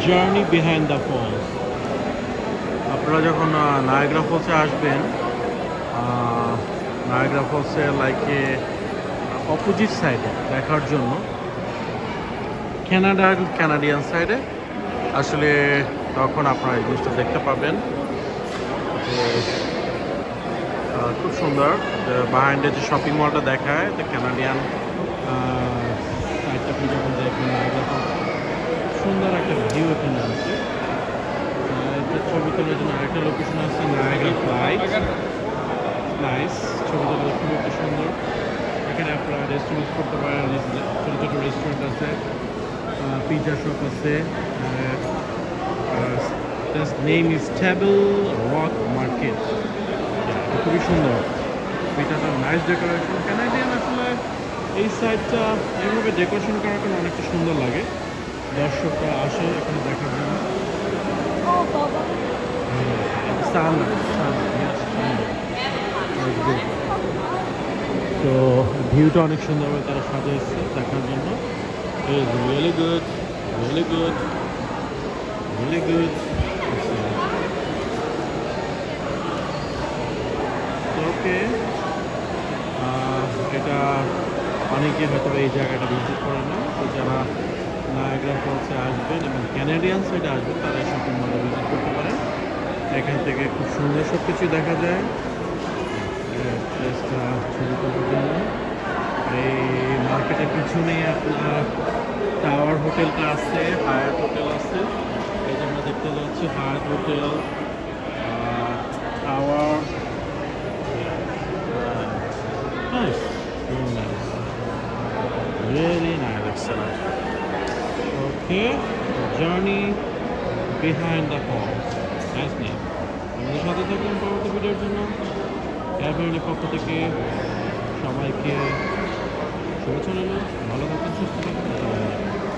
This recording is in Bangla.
Journey behind the false. আপনারা যখন নায়াগ্রা ফলসে আসবেন, নায়াগ্রা ফলসের লাইকে অপোজিট সাইডে দেখার জন্য কানাডিয়ান সাইডে আসলে তখন আপনারা এই জিনিসটা দেখতে পাবেন যে খুব সুন্দর। বাহাইন্ডে যে শপিং মলটা দেখায় দ্য কানাডিয়ান সাইডটা আপনি যখন দেখবেন সুন্দর একটা ভিউ এখানে আছে। এটা ছবি তোলার জন্য আরেকটা লোকেশন আছে নায়াগ্রা ফ্লাইট। নাইস, ছবি তোলা খুব একটা সুন্দর। এখানে আপনারা রেস্টুরেন্ট করতে পারেন, ছোটো ছোটো রেস্টুরেন্ট আছে, পিৎজা শপ আছে। Name is table rock market. খুবই সুন্দর, পিঠাটা নাইস ডেকোরেশন। কানাডিয়ান আসলে এই সাইডটা এইভাবে ডেকোরেশন করার জন্য অনেকটা সুন্দর লাগে, দর্শকরা আসে এখানে দেখার জন্য। তো ভিউটা অনেক সুন্দরভাবে তারা সাজিয়েছে দেখার জন্য। Really good, really good, really good. Okay, এটা অনেকে হয়তো এই জায়গাটা ভিজিট করে না। তো যারা নায়াগ্রা ফলসে আসবেন এবং ক্যানাডিয়ান সাইডে আসবেন তারা এই শপিং মলে ভিজিট করতে পারেন। এখান থেকে খুব সুন্দর সব কিছু দেখা যায়। প্লেসটা ছবি তোলার জন্য এই মার্কেটের পিছনেই আপনার টাওয়ার হোটেলটা আছে, হায়াত হোটেল আছে। এই যে আমরা দেখতে যাচ্ছি Hyatt hotel, tower. Nice, very nice, really nice, excellent. Okay, journey behind the falls. Nice name. আমাদের সাথে থাকবেন পরবর্তী ভিডিওর জন্য। এয়ারপ্লেনের পক্ষ থেকে সবাইকে শুভেচ্ছা রইল। ভালো থাকুন, সুস্থ থাকুন।